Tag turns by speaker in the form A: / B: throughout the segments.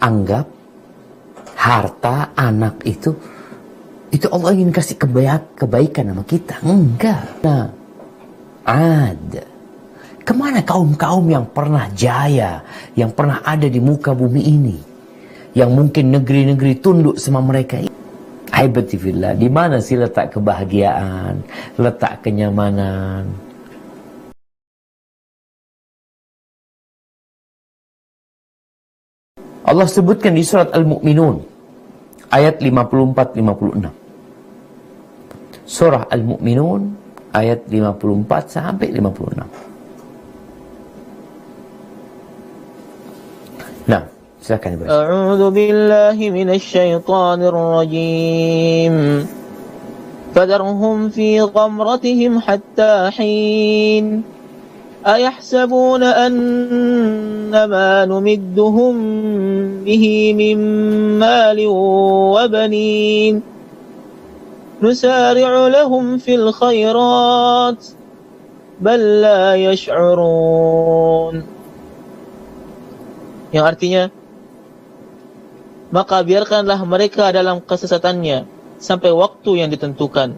A: anggap harta, anak itu Allah ingin kasih kebaikan sama kita. Enggak. Nah, kemana kaum-kaum yang pernah jaya, yang pernah ada di muka bumi ini, yang mungkin negeri-negeri tunduk sama mereka? Haibati fillah, di mana sih letak kebahagiaan, letak kenyamanan? Allah sebutkan di surat Al-Mu'minun ayat 54-56. Surah Al-Mu'minun ayat 54 sampai 56. Nah, silakan dibaca.
B: A'udzu billahi minasy syaithanir rajim. Fadarhum fi ghamratihim hatta hin. أيحسبون أن ما نمدهم به من مال وبنين نسارع لهم في الخيرات بل لا يشعرون. Yang artinya, maka biarkanlah mereka dalam kesesatannya sampai waktu yang ditentukan.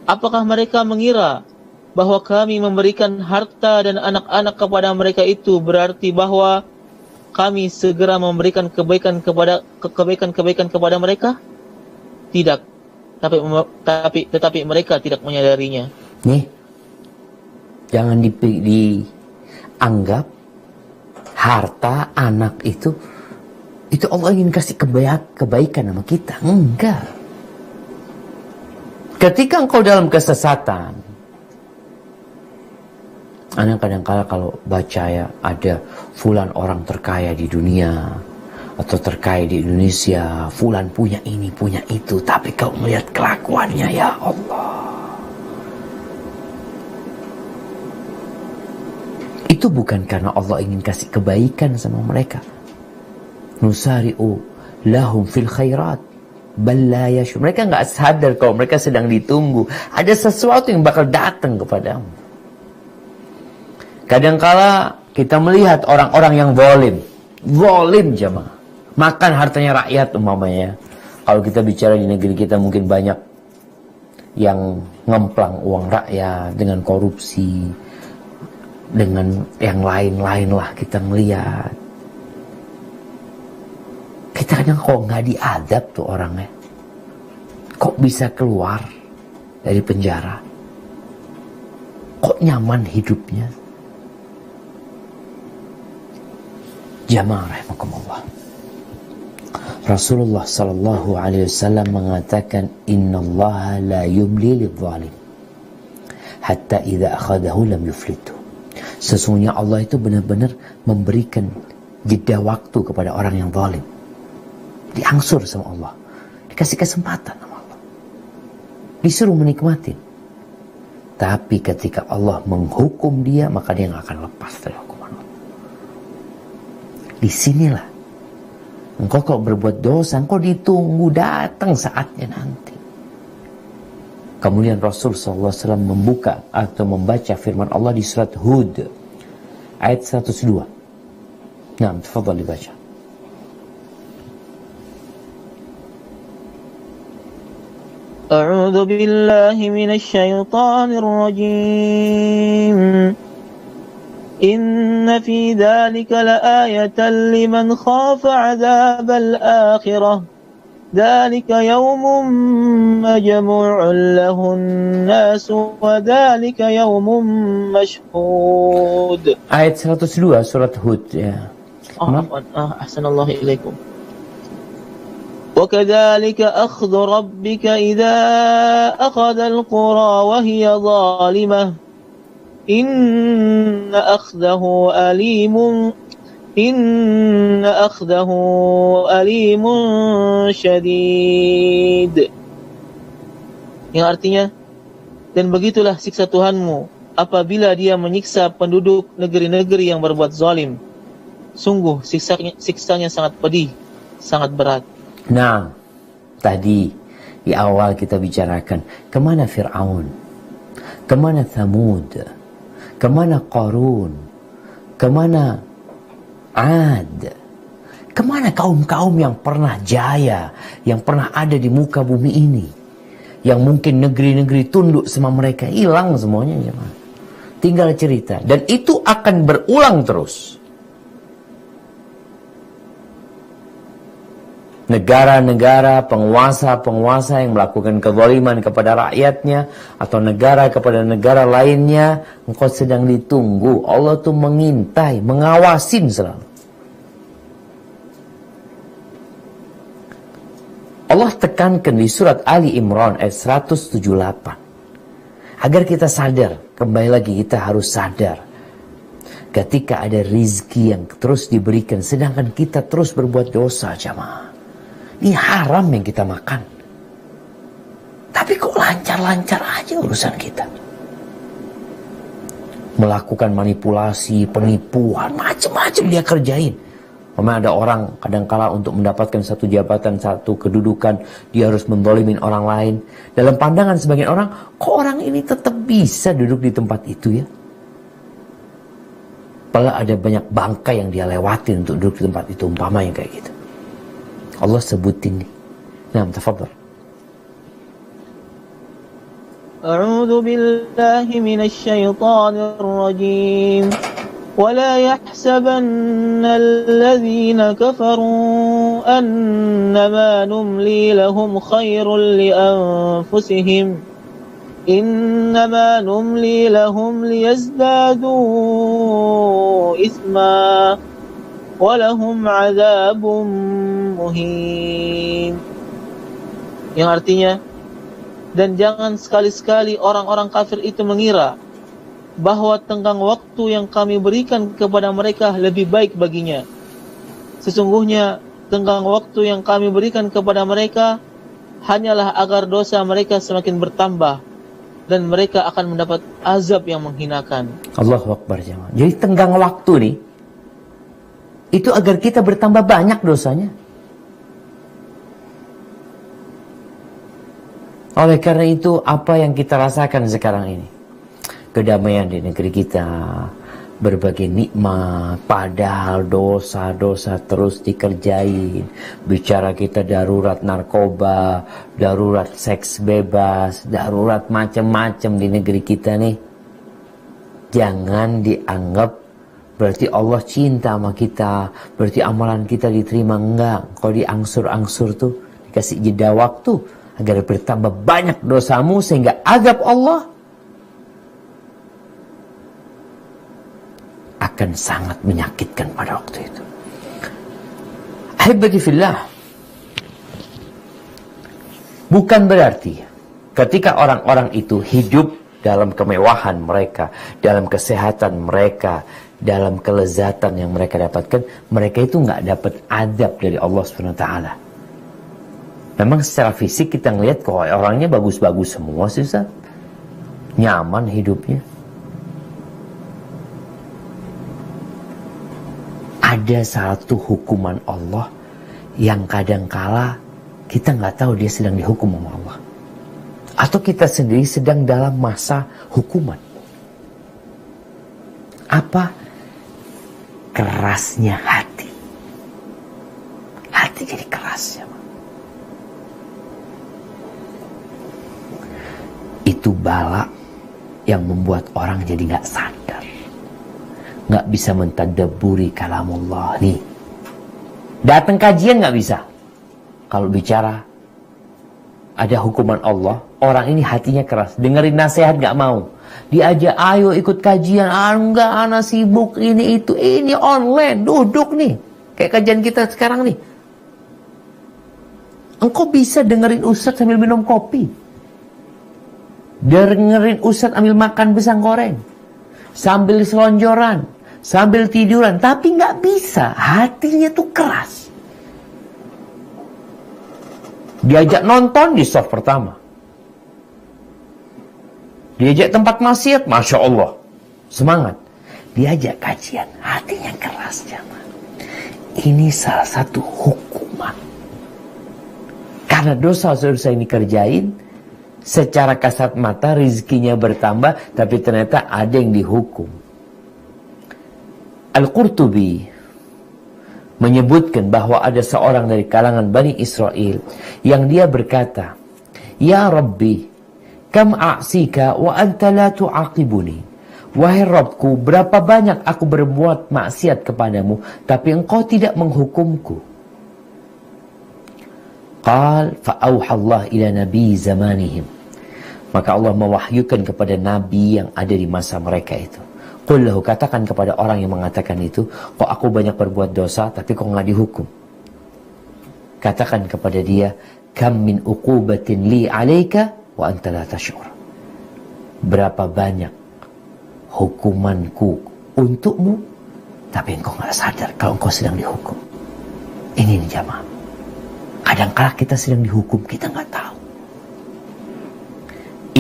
B: Apakah mereka mengira bahwa kami memberikan harta dan anak-anak kepada mereka itu berarti bahwa kami segera memberikan kebaikan kepada mereka? Tidak. Tetapi mereka tidak menyadarinya.
A: Nih, jangan dianggap harta, anak itu Allah ingin kasih kebaikan sama kita. Enggak. Ketika engkau dalam kesesatan, Anda kadang-kala kalau baca ya, ada fulan orang terkaya di dunia atau terkaya di Indonesia, fulan punya ini, punya itu, tapi kau melihat kelakuannya, ya Allah, itu bukan karena Allah ingin kasih kebaikan sama mereka. Nusari'u lahum fil khairat bal la yashur. Mereka nggak sadar kalau mereka sedang ditunggu, ada sesuatu yang bakal datang kepadamu. Kadangkala kita melihat orang-orang yang zalim jemaah, makan hartanya rakyat umpamanya. Kalau kita bicara di negeri kita mungkin banyak yang ngemplang uang rakyat dengan korupsi, dengan yang lain-lain lah kita melihat. Kita kadang kok nggak diadab tuh orangnya, kok bisa keluar dari penjara, kok nyaman hidupnya. Jamaah rahimakumullah, Rasulullah sallallahu alaihi wasallam mengatakan, innallaha la yumli lidh-dhalim hatta idza akhadahu lam yuflitu. Sesungguhnya Allah itu benar-benar memberikan jeda waktu kepada orang yang zalim. Diangsur sama Allah, dikasih kesempatan sama Allah, disuruh menikmati. Tapi ketika Allah menghukum dia, maka dia nggak akan lepas dari hukuman Allah. Disinilah engkau kalau berbuat dosa, engkau ditunggu datang saatnya nanti. Kemudian Rasul SAW membuka atau membaca firman Allah di surat Hud ayat 102. Nah, tafadhal dibaca.
B: A'udzu billahi minasy syaithanir rajim. Inna fi dzalika laayatan liman khafa 'adzabal akhirah. Dzalika yaumun majmu'un lahun nas wa dzalika yaumun mashhud.
A: Ayat 102 surat Hud ya.
B: Ahsanallahu ilaikum. وكذلك أخذ ربك إذا أخذ القرى وهي ظالمة إن أخذه أليم شديد. Yang artinya, dan begitulah siksa Tuhanmu apabila dia menyiksa penduduk negeri-negeri yang berbuat zalim. Sungguh siksanya sangat pedih, sangat berat.
A: Nah, tadi di awal kita bicarakan kemana Fir'aun, kemana Thamud, kemana Qarun, kemana Ad, Kemana kaum-kaum yang pernah jaya, yang pernah ada di muka bumi ini, yang mungkin negeri-negeri tunduk sama mereka? Hilang semuanya, jemaah. Tinggal cerita, dan itu akan berulang terus. Negara-negara, penguasa-penguasa yang melakukan kezaliman kepada rakyatnya, atau negara kepada negara lainnya, engkau sedang ditunggu. Allah tuh mengintai, mengawasin selalu. Allah tekankan di surat Ali Imran ayat 178. Agar kita sadar, kembali lagi kita harus sadar. Ketika ada rizki yang terus diberikan, sedangkan kita terus berbuat dosa, jamaah. Ini haram yang kita makan. Tapi kok lancar-lancar aja urusan kita. Melakukan manipulasi, penipuan, macam-macam dia kerjain. Ada orang kadangkala untuk mendapatkan satu jabatan, satu kedudukan, dia harus mendolimin orang lain. Dalam pandangan sebagian orang, kok orang ini tetap bisa duduk di tempat itu ya? Padahal ada banyak bangkai yang dia lewatin untuk duduk di tempat itu, umpamanya kayak gitu. Allah sebutin nih. Nah, tafadhal.
B: A'udzu billahi minasy syaithanir rajim. ولا يحسبن الذين كفروا أنما نملي لهم خير لأنفسهم إنما نملي لهم ليزدادوا إثما ولهم عذاب مهين. Yang artinya, dan jangan sekali-sekali orang-orang kafir itu mengira bahwa tenggang waktu yang kami berikan kepada mereka lebih baik baginya. Sesungguhnya tenggang waktu yang kami berikan kepada mereka hanyalah agar dosa mereka semakin bertambah dan mereka akan mendapat azab yang menghinakan.
A: Allahu Akbar, jemaah. Jadi tenggang waktu nih itu agar kita bertambah banyak dosanya. Oleh karena itu, apa yang kita rasakan sekarang ini? Kedamaian di negeri kita, berbagai nikmat, padahal dosa-dosa terus dikerjain. Bicara kita darurat narkoba, darurat seks bebas, darurat macam-macam di negeri kita nih. Jangan dianggap berarti Allah cinta sama kita, berarti amalan kita diterima. Enggak. Kalau diangsur-angsur tuh, dikasih jeda waktu agar bertambah banyak dosamu sehingga azab Allah akan sangat menyakitkan pada waktu itu. Ahibati fillah, bukan berarti ketika orang-orang itu hidup dalam kemewahan mereka, dalam kesehatan mereka, dalam kelezatan yang mereka dapatkan, mereka itu nggak dapat azab dari Allah SWT. Memang secara fisik kita ngelihat kok orangnya bagus-bagus semua sih, Ustaz. Nyaman hidupnya. Ada satu hukuman Allah yang kadangkala kita nggak tahu dia sedang dihukum sama Allah, atau kita sendiri sedang dalam masa hukuman. Apa? Kerasnya hati. Hati jadi keras ya. Itu bala yang membuat orang jadi nggak sadar, nggak bisa mentadabburi kalamullah nih. Datang kajian nggak bisa. Kalau bicara ada hukuman Allah, orang ini hatinya keras, dengerin nasihat nggak mau. Diajak ayo ikut kajian, enggak, ana sibuk ini itu, ini online, duduk nih. Kayak kajian kita sekarang nih. Engkau bisa dengerin ustadz sambil minum kopi, dengerin ustadz sambil makan pisang goreng, sambil selonjoran, sambil tiduran, tapi nggak bisa, hatinya tuh keras. Diajak nonton di soft pertama, diajak tempat maksiat, Masya Allah, semangat. Diajak kajian, hatinya keras, jamaah. Ini salah satu hukuman. Karena dosa-dosa ini kerjain, secara kasat mata rizkinya bertambah, tapi ternyata ada yang dihukum. Al-Qurtubi menyebutkan bahwa ada seorang dari kalangan Bani Israel yang dia berkata, "Ya Rabbi, kam a'sika wa anta la tu'aqibuni." Wahai Rabbku, berapa banyak aku berbuat maksiat kepadamu, tapi engkau tidak menghukumku. Qal fa'auha Allah ila nabi zamanihim. Maka Allah mewahyukan kepada nabi yang ada di masa mereka itu. Qul lahu, katakan kepada orang yang mengatakan itu, kok aku banyak berbuat dosa tapi kok nggak dihukum. Katakan kepada dia, kam min uqubatin li alaika wa anta la tash'ur. Berapa banyak hukumanku untukmu, tapi engkau nggak sadar kalau engkau sedang dihukum. Ini nih jamaah. Kadang-kadang kita sedang dihukum, kita nggak tahu.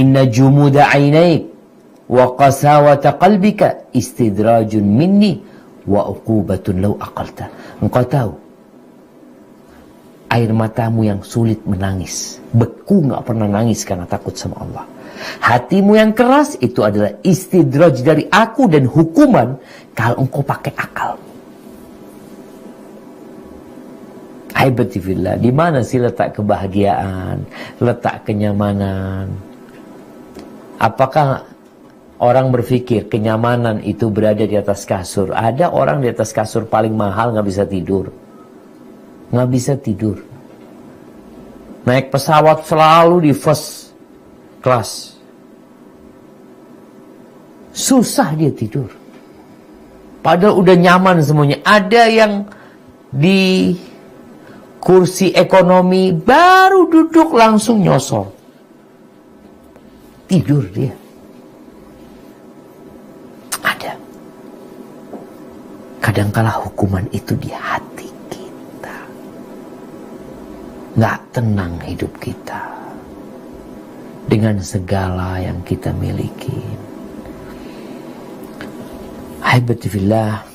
A: Inna jumuda ainaik wa qasawata qalbika istidrajun minni wa uqubatun law aqalta. Engkau tahu, air matamu yang sulit menangis, beku nggak pernah nangis karena takut sama Allah. Hatimu yang keras itu adalah istidraj dari aku dan hukuman kalau engkau pakai akal. Aibatifillah, di mana sih letak kebahagiaan, letak kenyamanan? Apakah orang berpikir kenyamanan itu berada di atas kasur? Ada orang di atas kasur paling mahal nggak bisa tidur, nggak bisa tidur. Naik pesawat selalu di first class, susah dia tidur. Padahal udah nyaman semuanya. Ada yang di kursi ekonomi baru duduk langsung nyosor, tidur dia. Ada. Kadangkala hukuman itu di hati kita. Nggak tenang hidup kita dengan segala yang kita miliki. Ahibbatifillah,